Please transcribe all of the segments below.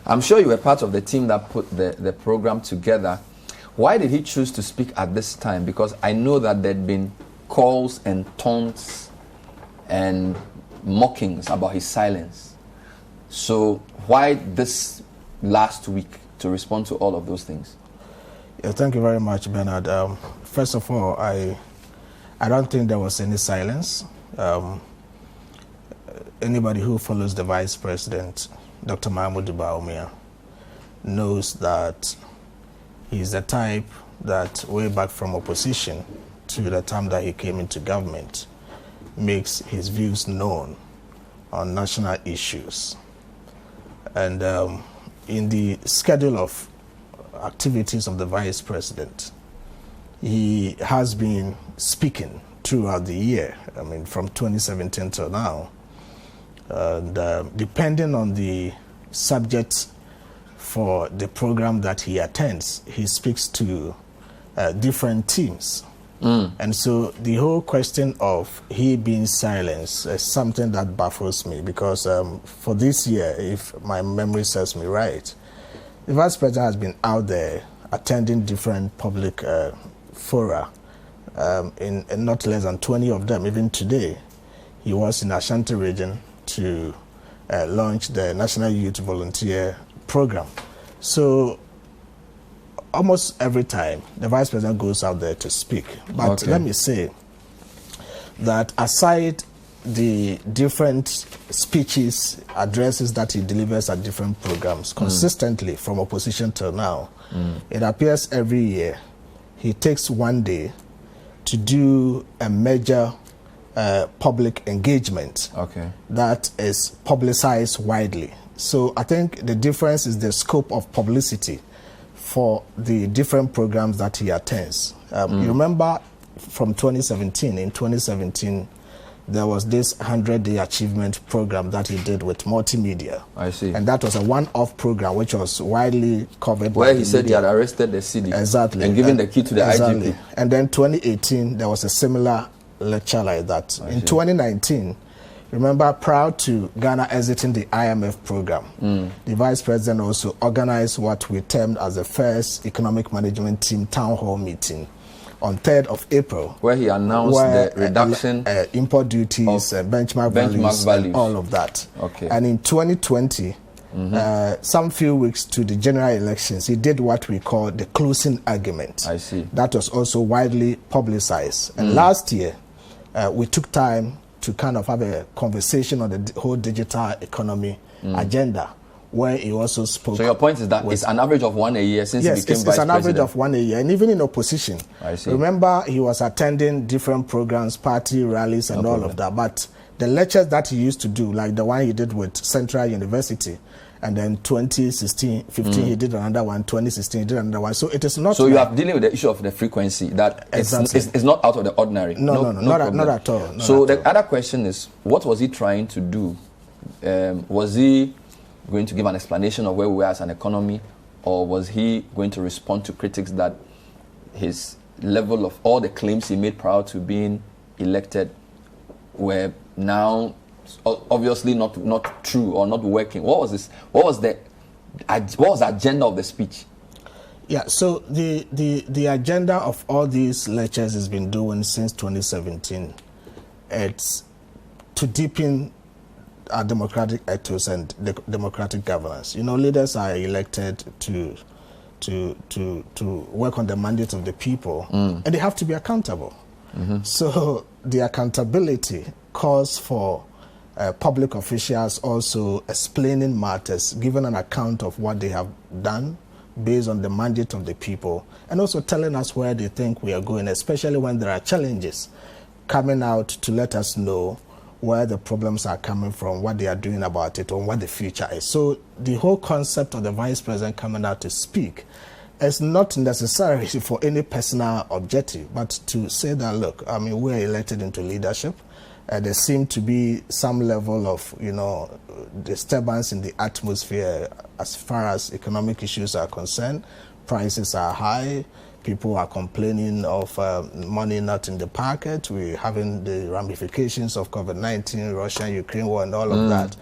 I'm sure you were part of the team that put the program together. Why did he choose to speak at this time? Because I know that there'd been calls and taunts and mockings about his silence. So why this last week to respond to all of those things? Yeah, thank you very much, Bernard. First of all, I don't think there was any silence. Anybody who follows the Vice President, Dr. Mahamudu Bawumia, knows that he's the type that way back from opposition to the time that he came into government makes his views known on national issues. And in the schedule of activities of the Vice President, he has been speaking throughout the year, I mean from 2017 till now. And depending on the subject for the program that he attends, he speaks to different teams. And so the whole question of he being silenced is something that baffles me, because for this year, if my memory serves me right, the Vice President has been out there attending different public fora, in not less than 20 of them. Even today, he was in Ashanti region to launch the National Youth Volunteer Program. So almost every time the Vice President goes out there to speak. But let me say that aside the different speeches, addresses that he delivers at different programs consistently from opposition till now, it appears every year he takes one day to do a major public engagement that is publicized widely. So I think the difference is the scope of publicity for the different programs that he attends. You remember from 2017, in 2017, there was this 100-day achievement program that he did with multimedia. I see. And that was a one-off program which was widely covered. Where he said he had arrested the city. Exactly. And given the key to the IGP. And then 2018, there was a similar lecture like that. In 2019, remember, prior to Ghana exiting the IMF program, the Vice President also organized what we termed as the first economic management team town hall meeting on 3rd of April. Where he announced the reduction import duties, benchmark values, and all of that. And in 2020, some few weeks to the general elections, he did what we call the closing argument. I see. That was also widely publicized. And last year, we took time to kind of have a conversation on the whole digital economy agenda, where he also spoke. So your point is that it's an average of one a year since he became Vice President? Yes, it's an average of one a year, and even in opposition. I see. Remember, he was attending different programs, party rallies, and all of that. But the lectures that he used to do, like the one he did with Central University, and then 2016, 15, he did another one. 2016, he did another one. So it is not. So you are dealing with the issue of the frequency that it's not out of the ordinary. No, not at all. So the other question is, what was he trying to do? Was he going to give an explanation of where we were as an economy, or was he going to respond to critics that his level of all the claims he made prior to being elected were now obviously not true or not working? What was this? What was the agenda of the speech? Yeah, so the agenda of all these lectures has been doing since 2017. It's to deepen our democratic ethos and democratic governance. You know, leaders are elected to work on the mandate of the people, and they have to be accountable. So the accountability calls for public officials also explaining matters, giving an account of what they have done based on the mandate of the people, and also telling us where they think we are going, especially when there are challenges, coming out to let us know where the problems are coming from, what they are doing about it, or what the future is. So the whole concept of the Vice President coming out to speak is not necessarily for any personal objective, but to say that, look, I mean, we're elected into leadership. There seemed to be some level of, disturbance in the atmosphere as far as economic issues are concerned. Prices are high. People are complaining of money not in the pocket. We're having the ramifications of COVID-19, Russia-Ukraine war, and all of that.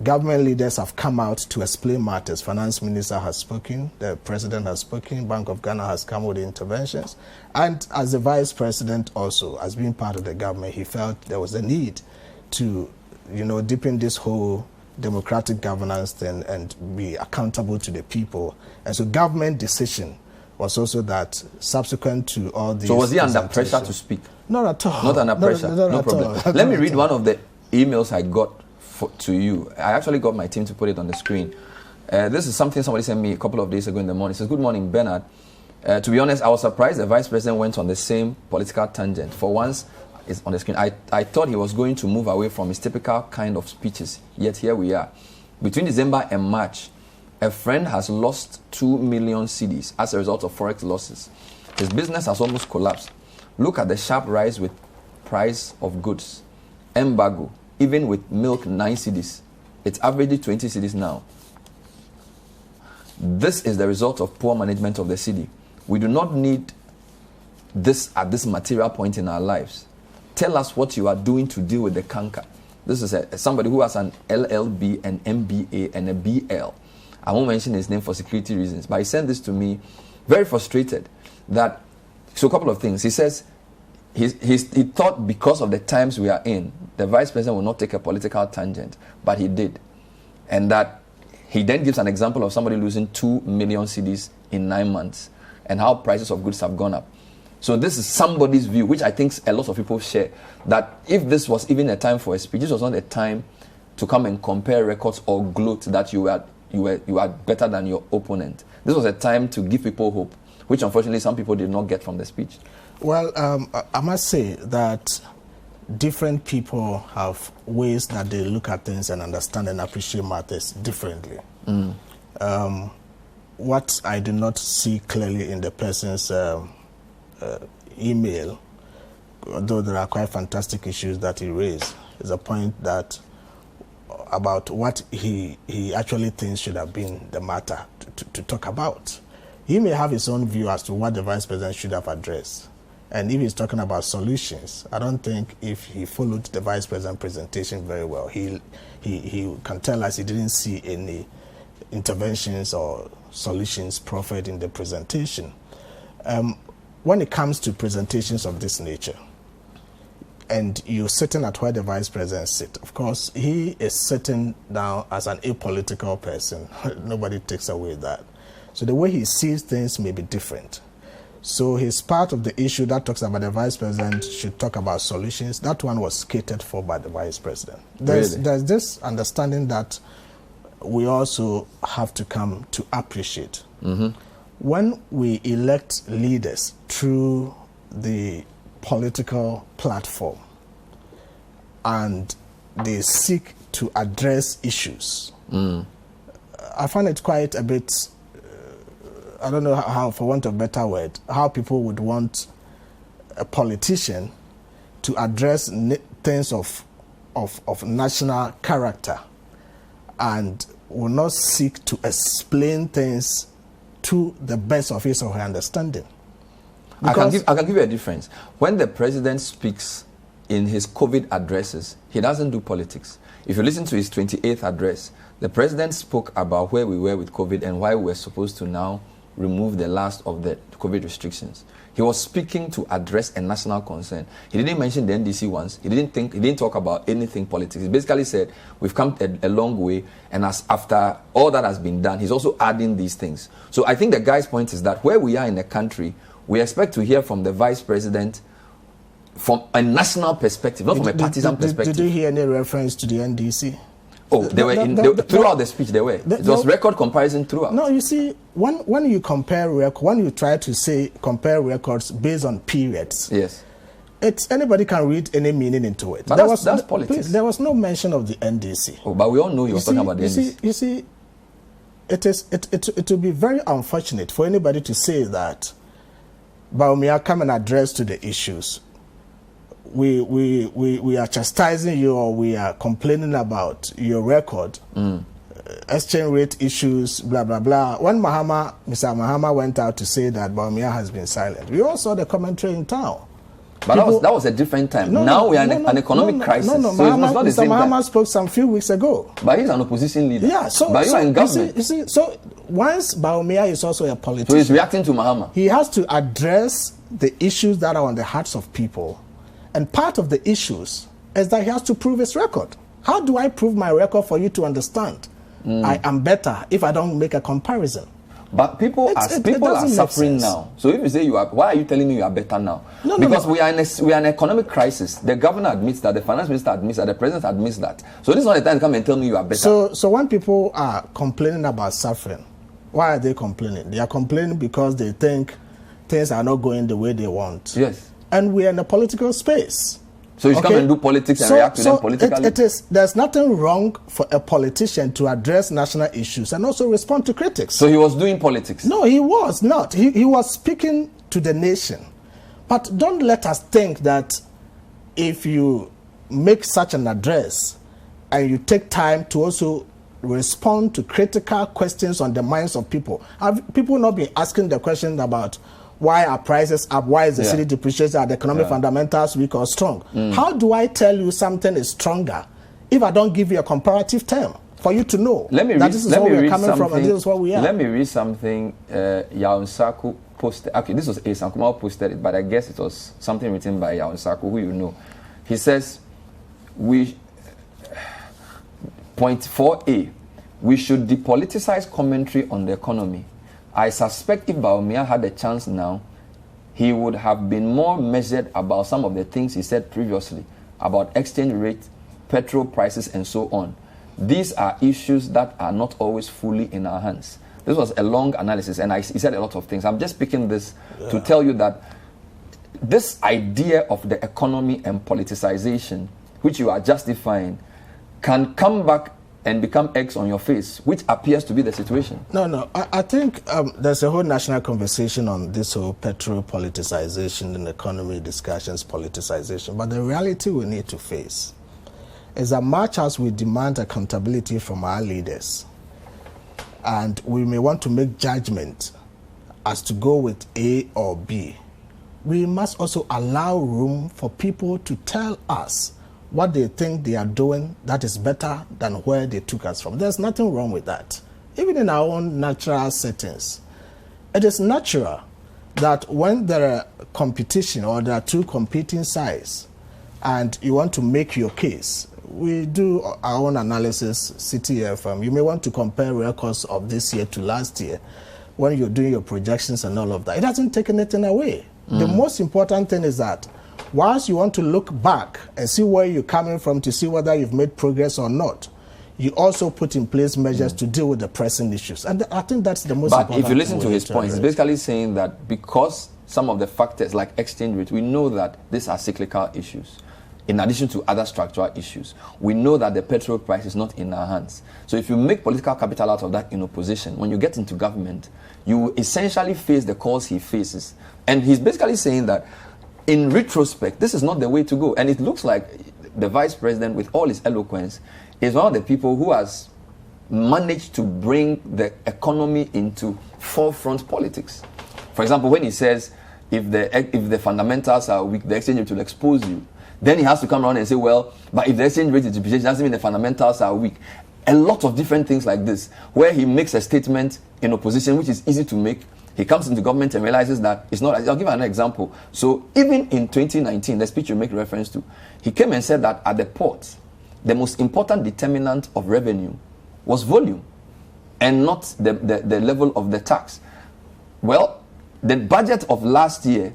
Government leaders have come out to explain matters. Finance Minister has spoken, the President has spoken, Bank of Ghana has come with interventions. And as the Vice President also, as being part of the government, he felt there was a need to, deepen this whole democratic governance thing and be accountable to the people. And so government decision was also that subsequent to all these... So was he under pressure to speak? Not at all. Not under pressure, no problem. Let me read one of the emails I got to you. I actually got my team to put it on the screen. This is something somebody sent me a couple of days ago in the morning. It says, "Good morning, Bernard. To be honest, I was surprised the Vice President went on the same political tangent. For once, it's on the screen. I thought he was going to move away from his typical kind of speeches, yet here we are. Between December and March, a friend has lost 2 million cedis as a result of forex losses. His business has almost collapsed. Look at the sharp rise with price of goods. Embargo. Even with milk, 9 cedis. It's averaging 20 cedis now. This is the result of poor management of the city. We do not need this at this material point in our lives. Tell us what you are doing to deal with the canker." This is somebody who has an LLB, an MBA, and a BL. I won't mention his name for security reasons, but he sent this to me very frustrated. So a couple of things. He says, he thought because of the times we are in, the Vice President will not take a political tangent, but he did. And that he then gives an example of somebody losing 2 million cedis in 9 months and how prices of goods have gone up. So this is somebody's view, which I think a lot of people share, that if this was even a time for a speech, this was not a time to come and compare records or gloat that you are better than your opponent. This was a time to give people hope, which unfortunately some people did not get from the speech. Well, I must say that different people have ways that they look at things and understand and appreciate matters differently. What I do not see clearly in the person's email, although there are quite fantastic issues that he raised, is a point that about what he actually thinks should have been the matter to talk about. He may have his own view as to what the Vice President should have addressed. And if he's talking about solutions, I don't think if he followed the Vice President presentation very well, he can tell us he didn't see any interventions or solutions proffered in the presentation. When it comes to presentations of this nature, and you're sitting at where the Vice President sits, of course, he is sitting down as an apolitical person. Nobody takes away that. So the way he sees things may be different. So he's part of the issue that talks about the Vice President should talk about solutions. That one was catered for by the Vice President. There's this understanding that we also have to come to appreciate. When we elect leaders through the political platform and they seek to address issues, I find it quite a bit... I don't know how, for want of a better word, how people would want a politician to address things of national character and will not seek to explain things to the best of his or her understanding. I can give you a difference. When the president speaks in his COVID addresses, he doesn't do politics. If you listen to his 28th address, the president spoke about where we were with COVID and why we were supposed to now remove the last of the COVID restrictions. He was speaking to address a national concern. He didn't mention the NDC ones. He didn't talk about anything politics. He basically said, we've come a long way, and after all that has been done, he's also adding these things. So I think the guy's point is that where we are in the country, we expect to hear from the Vice President from a national perspective, not from a partisan perspective. Did you hear any reference to the NDC? Oh, throughout the speech, they were. It was record comparison throughout. No, you see, when you compare when you try to compare records based on periods, yes, anybody can read any mening into it. But that's politics. Please, there was no mention of the NDC. Oh, but we all know you're talking about the NDC. You see, it will be very unfortunate for anybody to say that Bawumia come and address to the issues. We are chastising you, or we are complaining about your record, exchange rate issues, blah, blah, blah. When Mr. Mahama went out to say that Bawumia has been silent, we all saw the commentary in town. But that was a different time. Now we are in an economic crisis. So it was not the same time. Mahama spoke some few weeks ago. But he's an opposition leader. Yeah, but you are in government. You see, so once Bawumia is also a politician. So he's reacting to Mahama. He has to address the issues that are on the hearts of people. And part of the issues is that he has to prove his record. How do I prove my record for you to understand? I am better if I don't make a comparison. But people are suffering now. So if you say why are you telling me you are better now? Because we are in an economic crisis. The governor admits that, the finance minister admits that, the president admits that. So this is not the time to come and tell me you are better. So when people are complaining about suffering, why are they complaining? They are complaining because they think things are not going the way they want. Yes. And we are in a political space. So you come and do politics and react to them politically? There's nothing wrong for a politician to address national issues and also respond to critics. So he was doing politics? No, he was not. He was speaking to the nation. But don't let us think that if you make such an address and you take time to also respond to critical questions on the minds of people, have people not been asking the question about why are prices up? Why is the city depreciating? Are the economic fundamentals weak or strong? How do I tell you something is stronger if I don't give you a comparative term for you to know that this is where we're coming from and this is what we are? Let me read something Yaunsaku posted. Okay, this was Sankumao posted it, but I guess it was something written by Yaunsaku, who you know. He says, point 4a, we should depoliticize commentary on the economy. I suspect if Bawumia had a chance now, he would have been more measured about some of the things he said previously about exchange rate, petrol prices, and so on. These are issues that are not always fully in our hands. This was a long analysis, and he said a lot of things. I'm just picking this to tell you that this idea of the economy and politicization, which you are justifying, can come back and become eggs on your face, which appears to be the situation. No. I think there's a whole national conversation on this whole petrol politicization and economy discussions politicization. But the reality we need to face is that much as we demand accountability from our leaders, and we may want to make judgment as to go with A or B, we must also allow room for people to tell us what they think they are doing that is better than where they took us from. There's nothing wrong with that. Even in our own natural settings, it is natural that when there are competition or there are two competing sides and you want to make your case, we do our own analysis, CTF. You may want to compare records of this year to last year when you're doing your projections and all of that. It doesn't take anything away. The most important thing is that whilst you want to look back and see where you're coming from to see whether you've made progress or not, you also put in place measures to deal with the pressing issues. And I think that's the most important thing. But if you listen to his points, he's basically saying that because some of the factors like exchange rate, we know that these are cyclical issues. In addition to other structural issues, we know that the petrol price is not in our hands. So if you make political capital out of that in opposition, when you get into government, you will essentially face the calls he faces. And he's basically saying that in retrospect, this is not the way to go. And it looks like the vice president, with all his eloquence, is one of the people who has managed to bring the economy into forefront politics. For example, when he says, if the fundamentals are weak, the exchange rate will expose you. Then he has to come around and say, well, but if the exchange rate is depreciating, doesn't mean the fundamentals are weak. A lot of different things like this, where he makes a statement in opposition, which is easy to make. He comes into government and realizes that it's not. I'll give you an example. So even in 2019, the speech you make reference to, he came and said that at the port, the most important determinant of revenue was volume and not the level of the tax. Well, the budget of last year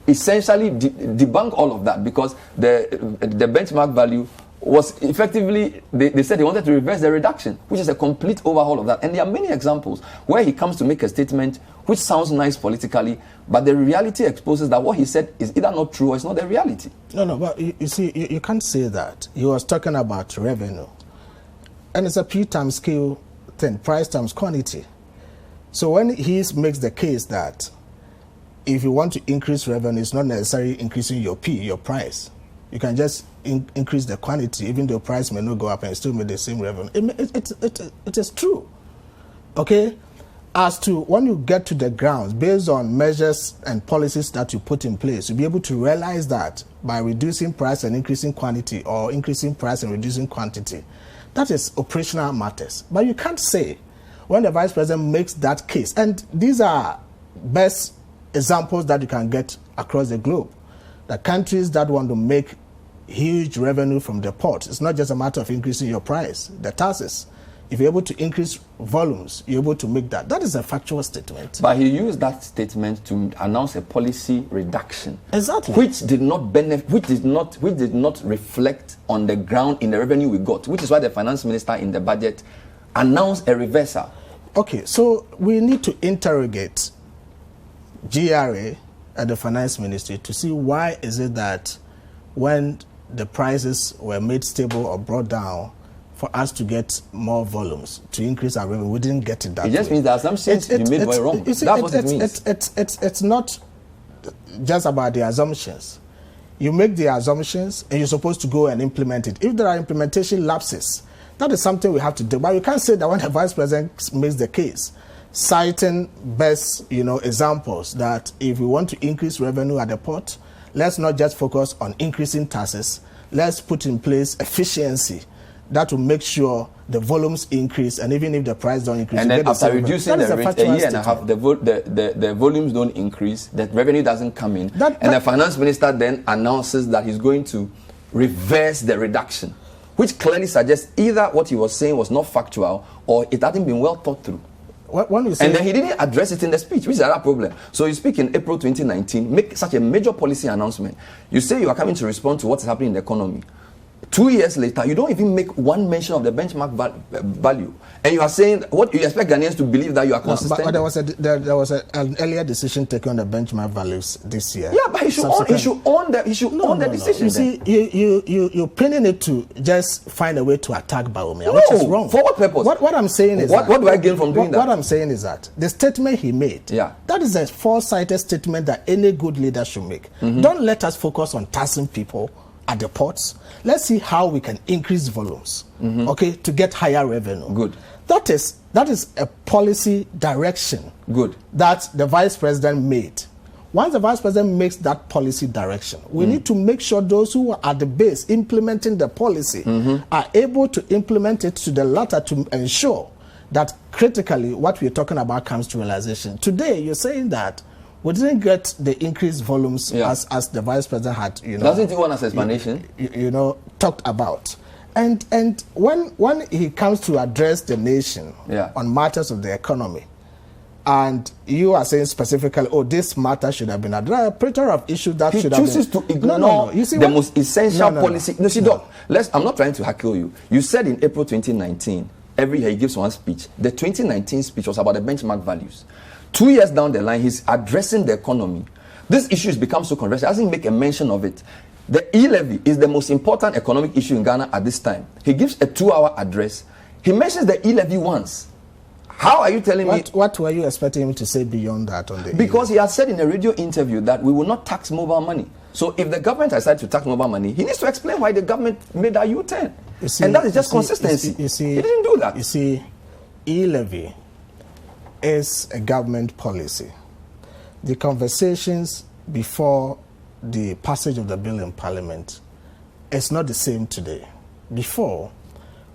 essentially debunked all of that, because the benchmark value was effectively, they said they wanted to reverse the reduction, which is a complete overhaul of that. And there are many examples where he comes to make a statement which sounds nice politically, but the reality exposes that what he said is either not true or it's not the reality. No, but you see, you can't say that. He was talking about revenue. And it's a P times Q thing, price times quantity. So when he makes the case that if you want to increase revenue, it's not necessarily increasing your P, your price. You can just increase the quantity, even though price may not go up and still make the same revenue. It is true. Okay? as to when you get to the grounds, based on measures and policies that you put in place, you'll be able to realize that by reducing price and increasing quantity, or increasing price and reducing quantity, that is operational matters. But you can't say when the vice president makes that case, and these are best examples that you can get across the globe, the countries that want to make huge revenue from the port, it's not just a matter of increasing your price, the taxes. If you're able to increase volumes, you're able to make that. That is a factual statement. But he used that statement to announce a policy reduction, exactly, which did not benefit, which did not reflect on the ground in the revenue we got. Which is why the finance minister in the budget announced a reversal. Okay, so we need to interrogate GRA and the finance ministry to see why is it that when the prices were made stable or brought down, for us to get more volumes, to increase our revenue, we didn't get it that way. It just means the assumptions you made were wrong. That's what it means. It's not just about the assumptions. You make the assumptions and you're supposed to go and implement it. If there are implementation lapses, that is something we have to do. But you can't say that when the vice president makes the case, citing best examples, that if we want to increase revenue at the port, let's not just focus on increasing taxes. Let's put in place efficiency that will make sure the volumes increase, and even if the price don't increase, and then after reducing the rate a year and a half, the volumes don't increase, the revenue doesn't come in, and the finance minister then announces that he's going to reverse the reduction, which clearly suggests either what he was saying was not factual or it hadn't been well thought through. And then he didn't address it in the speech, which is another problem. So you speak in April 2019, make such a major policy announcement. You say you are coming to respond to what's happening in the economy. 2 years later, you don't even make one mention of the benchmark value, and you are saying what you expect Ghanaians to believe that you are consistent. But there was an earlier decision taken on the benchmark values this year. Yeah, but he should own the decision. You see, you're pinning it to just find a way to attack Bawumia, which is wrong. For what purpose? What I'm saying is what do I gain from doing that? What I'm saying is that the statement he made, that is a foresighted statement that any good leader should make. Don't let us focus on taxing people at the ports. Let's see how we can increase volumes, okay, to get higher revenue. Good. That is a policy direction. Good. That the vice president made. Once the vice president makes that policy direction, we need to make sure those who are at the base implementing the policy are able to implement it to the latter, to ensure that critically what we're talking about comes to realization. Today, you're saying that we didn't get the increased volumes as the vice president had, Doesn't he want an explanation? Talked about. And when he comes to address the nation on matters of the economy, and you are saying specifically, this matter should have been addressed, a plethora of issues that should have been... He chooses to ignore the most essential policy. I'm not trying to heckle you. You said in April 2019, every year he gives one speech. The 2019 speech was about the benchmark values. 2 years down the line, he's addressing the economy. This issue has become so controversial. He doesn't make a mention of it. The E-levy is the most important economic issue in Ghana at this time. He gives a 2-hour address. He mentions the E-levy once. How are you telling me? What were you expecting him to say beyond that on the Because he has said in a radio interview that we will not tax mobile money. So if the government decides to tax mobile money, he needs to explain why the government made that U-turn. And that is just consistency. He didn't do that. You see, E-levy is a government policy. The conversations before the passage of the bill in Parliament is not the same today. Before,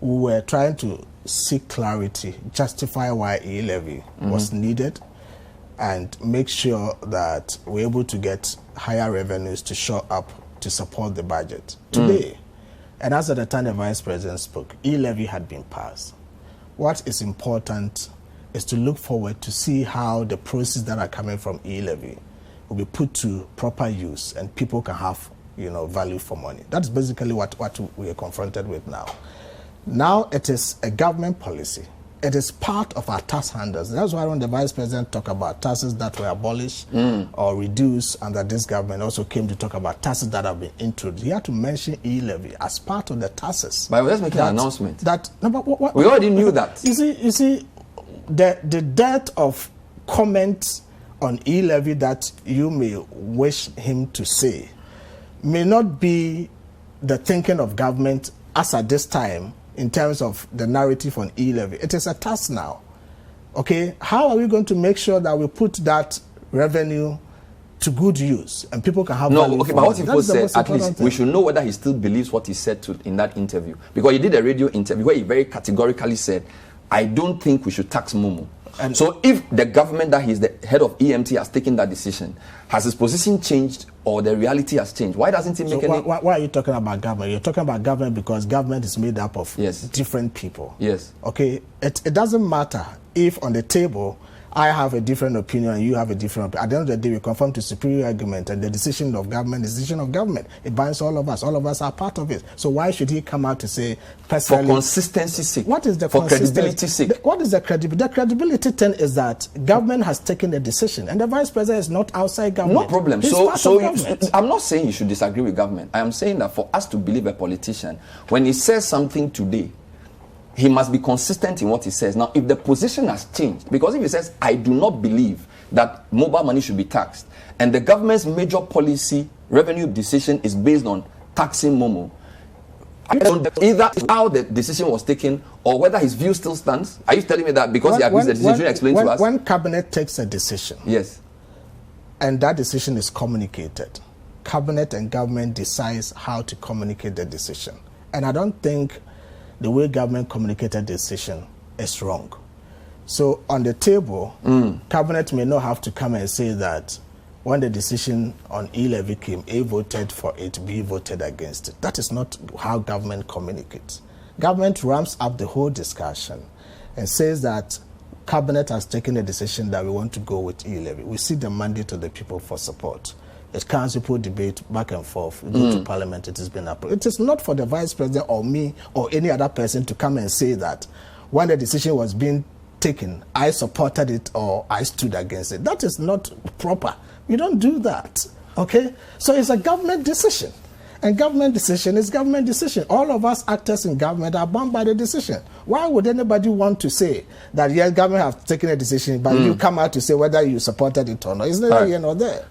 we were trying to seek clarity, justify why E-levy was needed, and make sure that we're able to get higher revenues to show up to support the budget. Today, and as at the time the Vice President spoke, E-levy had been passed. What is important is to look forward to see how the proceeds that are coming from E-levy will be put to proper use and people can have, value for money. That's basically what we are confronted with now. Now it is a government policy. It is part of our tax handles. That's why when the Vice President talked about taxes that were abolished or reduced under this government, also came to talk about taxes that have been introduced. He had to mention E-levy as part of the taxes. But we're just making an announcement. We already knew that. You see, the dearth of comments on E-levy that you may wish him to say may not be the thinking of government as at this time in terms of the narrative on E-levy. It is a task now. Okay, how are we going to make sure that we put that revenue to good use and people can have value? Okay, but what he said, at least we should know whether he still believes what he said in that interview. Because he did a radio interview where he very categorically said, I don't think we should tax Momo. And so if the government that he's the head of EMT has taken that decision, has his position changed or the reality has changed? Why doesn't he make any... Why are you talking about government? You're talking about government because government is made up of different people. Yes. Okay, it doesn't matter if on the table I have a different opinion and you have a different opinion. At the end of the day, we conform to superior argument, and the decision of government is the decision of government. It binds all of us. All of us are part of it. So why should he come out to say personally... For consistency's sake. What is the For credibility's sake. What is the credibility? The credibility thing is that government has taken a decision, and the vice president is not outside government. No problem. He's I'm not saying you should disagree with government. I am saying that for us to believe a politician, when he says something today, he must be consistent in what he says. Now, if the position has changed, because if he says, I do not believe that mobile money should be taxed, and the government's major policy revenue decision is based on taxing Momo, either how the decision was taken or whether his view still stands. Are you telling me that because he agrees the decision, explain to us? When cabinet takes a decision, yes, and that decision is communicated, cabinet and government decides how to communicate the decision. And I don't think the way government communicated the decision is wrong. So on the table, cabinet may not have to come and say that when the decision on E-levy came, A voted for it, B voted against it. That is not how government communicates. Government ramps up the whole discussion and says that cabinet has taken a decision that we want to go with E-levy. We see the mandate of the people for support. It comes, people debate back and forth, go to parliament, it has been approved. It is not for the vice president or me or any other person to come and say that when the decision was being taken, I supported it or I stood against it. That is not proper. We don't do that, okay? So it's a government decision. And government decision is government decision. All of us actors in government are bound by the decision. Why would anybody want to say that, yes, government have taken a decision, but you come out to say whether you supported it or not? It's neither here nor there.